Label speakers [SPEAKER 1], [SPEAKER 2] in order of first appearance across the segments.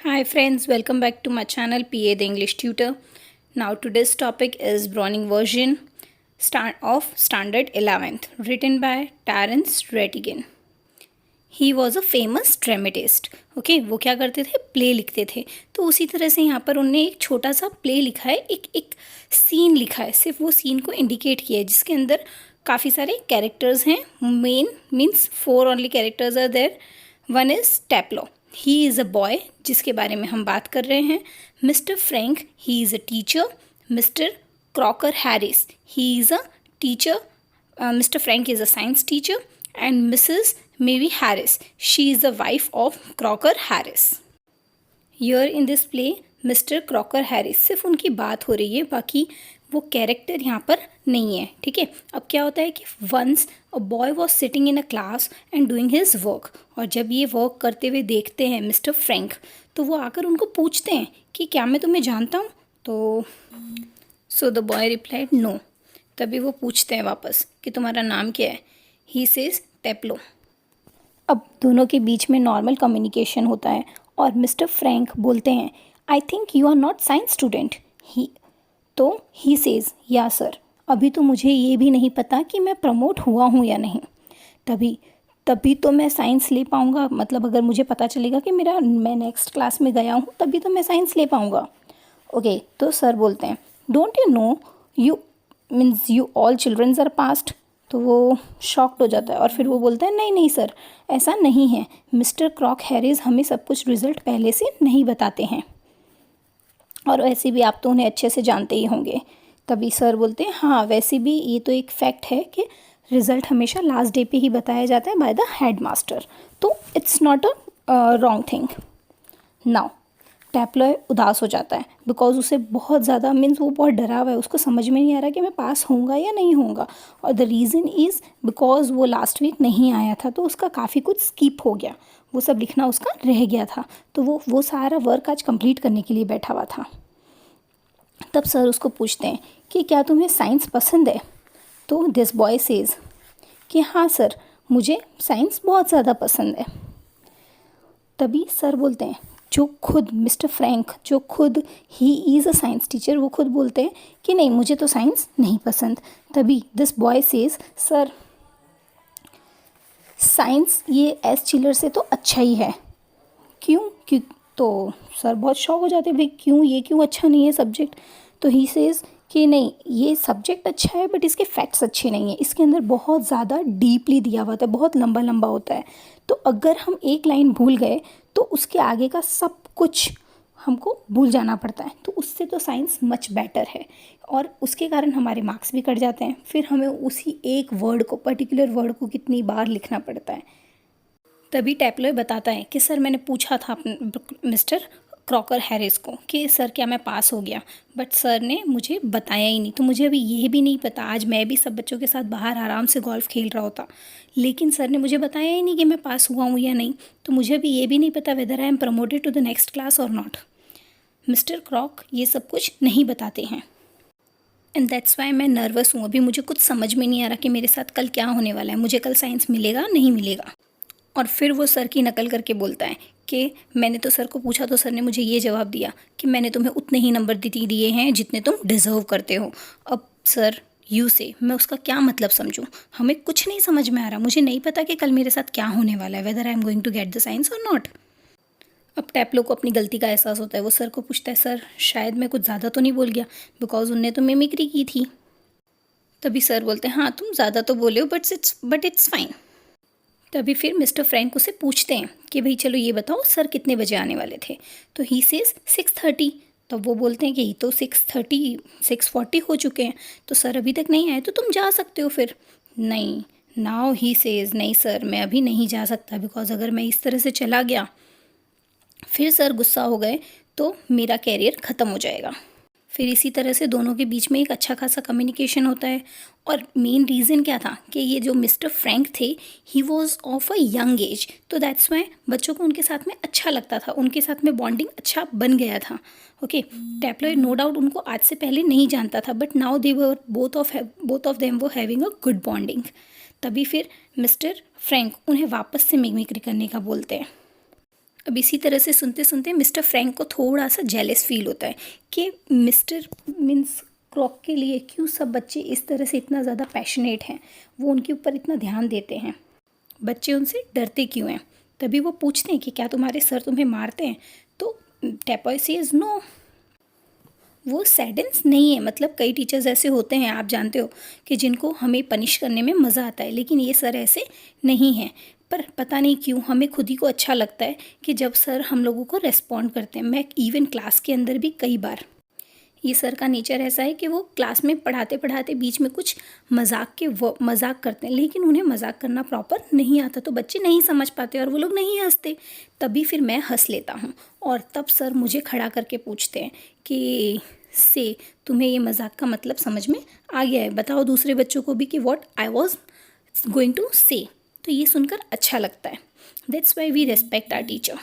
[SPEAKER 1] Hi friends, welcome back to my channel PA the English Tutor. Now today's topic is Browning version of Standard 11th written by Terence Rattigan. He was a famous dramatist. Okay वो क्या करते थे, play लिखते थे. तो उसी तरह से यहाँ पर उन्होंने एक छोटा सा प्ले लिखा है, एक सीन लिखा है, सिर्फ वो सीन को इंडिकेट किया है जिसके अंदर काफ़ी सारे कैरेक्टर्स हैं. Main means 4 only characters are there. One is Taplow, he is a boy जिसके बारे में हम बात कर रहे हैं. Mister Frank, he is a teacher. Mister Crocker Harris, he is a teacher. Mr. Frank is a science teacher, and Mrs. Mary Harris, she is the wife of Crocker Harris. Here in this play, Mr. Crocker Harris, सिर्फ उनकी बात हो रही है, बाकी वो character यहाँ पर नहीं है. ठीक है. अब क्या होता है कि once a boy was sitting in a class and doing his work, और जब ये वर्क करते हुए देखते हैं मिस्टर फ्रैंक, तो वो आकर उनको पूछते हैं कि क्या मैं तुम्हें जानता हूँ. तो so the boy replied no. तभी वो पूछते हैं वापस कि तुम्हारा नाम क्या है. He says Taplow. अब दोनों के बीच में नॉर्मल कम्युनिकेशन होता है और मिस्टर फ्रैंक बोलते हैं I think you are not science student. He says yeah sir, अभी तो मुझे ये भी नहीं पता कि मैं प्रमोट हुआ हूँ या नहीं. तभी तो मैं साइंस ले पाऊँगा. मतलब अगर मुझे पता चलेगा कि मैं नेक्स्ट क्लास में गया हूँ तभी तो मैं साइंस ले पाऊँगा. ओके. तो सर बोलते हैं don't you know you means you all childrens are past. तो वो शॉक्ड हो जाता है और फिर वो बोलता है नहीं नहीं सर, ऐसा नहीं है. मिस्टर क्रॉक हैरिस हमें सब कुछ रिज़ल्ट पहले से नहीं बताते हैं, और वैसे भी आप तो उन्हें अच्छे से जानते ही होंगे. तभी सर बोलते हैं हाँ, वैसे भी ये तो एक फैक्ट है कि रिज़ल्ट हमेशा लास्ट डे पे ही बताया जाता है बाय द हेड मास्टर. तो it's not a wrong thing. Now Taplow उदास हो जाता है बिकॉज उसे बहुत ज़्यादा मीन्स वो बहुत डरा हुआ है. उसको समझ में नहीं आ रहा कि मैं पास होऊंगा या नहीं होऊंगा. और द रीज़न इज़ बिकॉज वो लास्ट वीक नहीं आया था, तो उसका काफ़ी कुछ स्किप हो गया. वो सब लिखना उसका रह गया था. तो वो सारा वर्क आज कंप्लीट करने के लिए बैठा हुआ था. तब सर उसको पूछते हैं कि क्या तुम्हें साइंस पसंद है. तो दिस बॉय सेज कि हाँ सर, मुझे साइंस बहुत ज़्यादा पसंद है. तभी सर बोलते हैं, जो खुद मिस्टर फ्रैंक, जो खुद ही इज़ अ साइंस टीचर, वो खुद बोलते हैं कि नहीं, मुझे तो साइंस नहीं पसंद. तभी this boy says sir, science ये एस चिलर से तो अच्छा ही है. क्यों? तो सर बहुत शॉक हो जाते हैं, भाई क्यों, ये क्यों अच्छा नहीं है सब्जेक्ट. तो ही सेज कि नहीं, ये सब्जेक्ट अच्छा है बट इसके फैक्ट्स अच्छे नहीं हैं. इसके अंदर बहुत ज़्यादा डीपली दिया हुआ होता है, बहुत लंबा लंबा होता है. तो अगर हम एक लाइन भूल गए तो उसके आगे का सब कुछ हमको भूल जाना पड़ता है. तो उससे तो साइंस मच बेटर है, और उसके कारण हमारे मार्क्स भी कट जाते हैं. फिर हमें उसी एक वर्ड को, पर्टिकुलर वर्ड को कितनी बार लिखना पड़ता है. तभी टैप्लॉय बताता है कि सर, मैंने पूछा था मिस्टर क्रॉकर हैरिस को कि सर क्या मैं पास हो गया, बट सर ने मुझे बताया ही नहीं. तो मुझे अभी ये भी नहीं पता, आज मैं भी सब बच्चों के साथ बाहर आराम से गोल्फ खेल रहा होता, लेकिन सर ने मुझे बताया ही नहीं कि मैं पास हुआ हूँ या नहीं. तो मुझे अभी ये भी नहीं पता whether I am promoted to the next class or not. Mister Crock ये सब कुछ नहीं बताते हैं, एंड दैट्स वाई मैं नर्वस हूँ. अभी मुझे कुछ समझ में नहीं आ रहा कि मेरे साथ कल क्या होने वाला है, मुझे कल साइंस मिलेगा नहीं मिलेगा. और फिर वो सर की नकल करके बोलता है कि मैंने तो सर को पूछा तो सर ने मुझे ये जवाब दिया कि मैंने तुम्हें उतने ही नंबर दिए हैं जितने तुम डिज़र्व करते हो. अब सर यू से मैं उसका क्या मतलब समझूं, हमें कुछ नहीं समझ में आ रहा. मुझे नहीं पता कि कल मेरे साथ क्या होने वाला है, whether I am going to get the science or not. अब टैप्लो को अपनी गलती का एहसास होता है. वो सर को पूछता है सर, शायद मैं कुछ ज़्यादा तो नहीं बोल गया, बिकॉज उनने तो मिमिक्री की थी. तभी सर बोलते हैं हाँ, तुम ज़्यादा तो बोले हो बट इट्स फाइन. तभी फिर मिस्टर फ्रैंक उसे पूछते हैं कि भाई चलो ये बताओ सर कितने बजे आने वाले थे. तो ही सेज 6:30. तब वो बोलते हैं कि ये तो 6:40 हो चुके हैं, तो सर अभी तक नहीं आए, तो तुम जा सकते हो फिर. नहीं. नाउ ही सेज नहीं सर, मैं अभी नहीं जा सकता, बिकॉज अगर मैं इस तरह से चला गया, फिर सर गुस्सा हो गए तो मेरा कैरियर ख़त्म हो जाएगा. फिर इसी तरह से दोनों के बीच में एक अच्छा खासा कम्युनिकेशन होता है. और मेन रीज़न क्या था कि ये जो मिस्टर फ्रैंक थे, he was of a young age, तो दैट्स वाई बच्चों को उनके साथ में अच्छा लगता था, उनके साथ में बॉन्डिंग अच्छा बन गया था. ओके. टैप्लॉय नो डाउट उनको आज से पहले नहीं जानता था, but now they were both of them वो हैविंग अ गुड बॉन्डिंग. तभी फिर मिस्टर फ्रैंक उन्हें वापस से मिमिक्री करने का बोलते हैं. अब इसी तरह से सुनते सुनते मिस्टर फ्रैंक को थोड़ा सा जेलस फील होता है कि मिस्टर मीन्स क्रॉक के लिए क्यों सब बच्चे इस तरह से इतना ज़्यादा पैशनेट हैं, वो उनके ऊपर इतना ध्यान देते हैं, बच्चे उनसे डरते क्यों हैं। तभी वो पूछते हैं कि क्या तुम्हारे सर तुम्हें मारते हैं, तो टैपॉय सेज नो, वो सैडेंस नहीं है। मतलब कई टीचर्स ऐसे होते हैं, आप जानते हो, कि जिनको हमें पनिश करने में मज़ा आता है, लेकिन ये सर ऐसे नहीं हैं। पर पता नहीं क्यों हमें खुद ही को अच्छा लगता है कि जब सर हम लोगों को रेस्पॉन्ड करते हैं। मैं इवन क्लास के अंदर भी कई बार, ये सर का नेचर ऐसा है कि वो क्लास में पढ़ाते पढ़ाते बीच में कुछ मजाक करते हैं, लेकिन उन्हें मजाक करना प्रॉपर नहीं आता, तो बच्चे नहीं समझ पाते और वो लोग नहीं हंसते। तभी फिर मैं हंस लेता हूँ और तब सर मुझे खड़ा करके पूछते हैं कि से तुम्हें ये मजाक का मतलब समझ में आ गया है, बताओ दूसरे बच्चों को भी कि what I was going to say. तो ये सुनकर अच्छा लगता है। That's why we respect our teacher.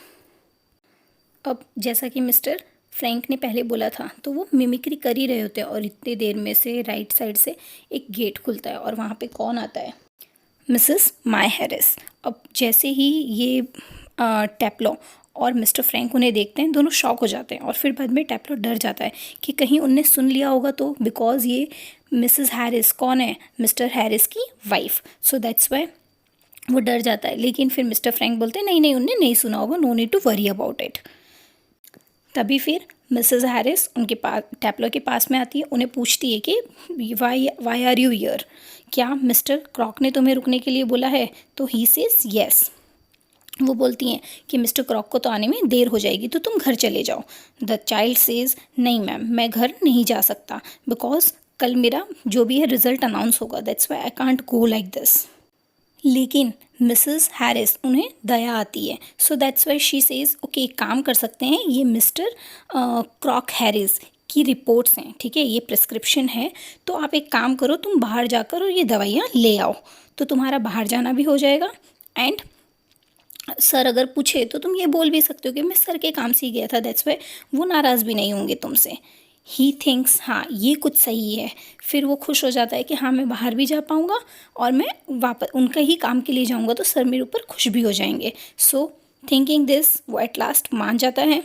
[SPEAKER 1] अब जैसा कि मिस्टर फ्रैंक ने पहले बोला था, तो वो मिमिक्री कर ही रहे होते हैं और इतनी देर में से राइट साइड से एक गेट खुलता है और वहाँ पे कौन आता है, मिसेस माय हैरिस। अब जैसे ही ये टैप्लो और मिस्टर फ्रैंक उन्हें देखते हैं, दोनों शॉक हो जाते हैं और फिर बाद में टैप्लो डर जाता है कि कहीं उनने सुन लिया होगा, तो बिकॉज ये मिसेस हैरिस कौन है, मिस्टर हैरिस की वाइफ, सो दैट्स वाई वो डर जाता है। लेकिन फिर मिस्टर फ्रैंक बोलते हैं नहीं नहीं, उनने नहीं सुना होगा, no need to worry about it. तभी फिर मिसेस हैरिस उनके पास, टैप्लो के पास में आती है, उन्हें पूछती है कि वाई आर यू हियर, क्या मिस्टर क्रॉक ने तुम्हें रुकने के लिए बोला है। तो ही सेज येस। वो बोलती हैं कि मिस्टर क्रॉक को तो आने में देर हो जाएगी, तो तुम घर चले जाओ। द चाइल्ड सेज नहीं मैम, मैं घर नहीं जा सकता, बिकॉज कल मेरा जो भी है रिजल्ट अनाउंस होगा, that's why I can't go like this. लेकिन मिसेस हैरिस उन्हें दया आती है, so that's why she says okay, एक काम कर सकते हैं, ये मिस्टर क्रॉक हैरिस की रिपोर्ट्स हैं, ठीक है, ये प्रिस्क्रिप्शन है, तो आप एक काम करो, तुम बाहर जाकर और ये दवाइयाँ ले आओ, तो तुम्हारा बाहर जाना भी हो जाएगा। एंड सर अगर पूछे तो तुम ये बोल भी सकते हो कि मैं सर के काम से ही गया था, दैट्स वाई वो नाराज़ भी नहीं होंगे तुमसे। ही थिंक्स हाँ ये कुछ सही है, फिर वो खुश हो जाता है कि हाँ मैं बाहर भी जा पाऊँगा और मैं वापस उनका ही काम के लिए जाऊँगा, तो सर मेरे ऊपर खुश भी हो जाएंगे। सो थिंकिंग दिस वो एट लास्ट मान जाता है,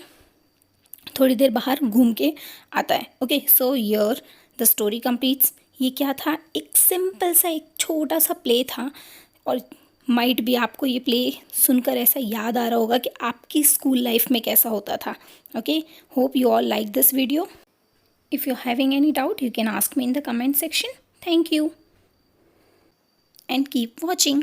[SPEAKER 1] थोड़ी देर बाहर घूम के आता है। Okay, so yeah the story completes. ये क्या था, एक सिंपल सा एक छोटा सा प्ले था, और माइट भी आपको ये प्ले सुनकर ऐसा याद आ रहा होगा कि आपकी स्कूल लाइफ में कैसा होता था। Okay, hope you all like this video. If you're having any doubt, you can ask me in the comment section. Thank you and keep watching.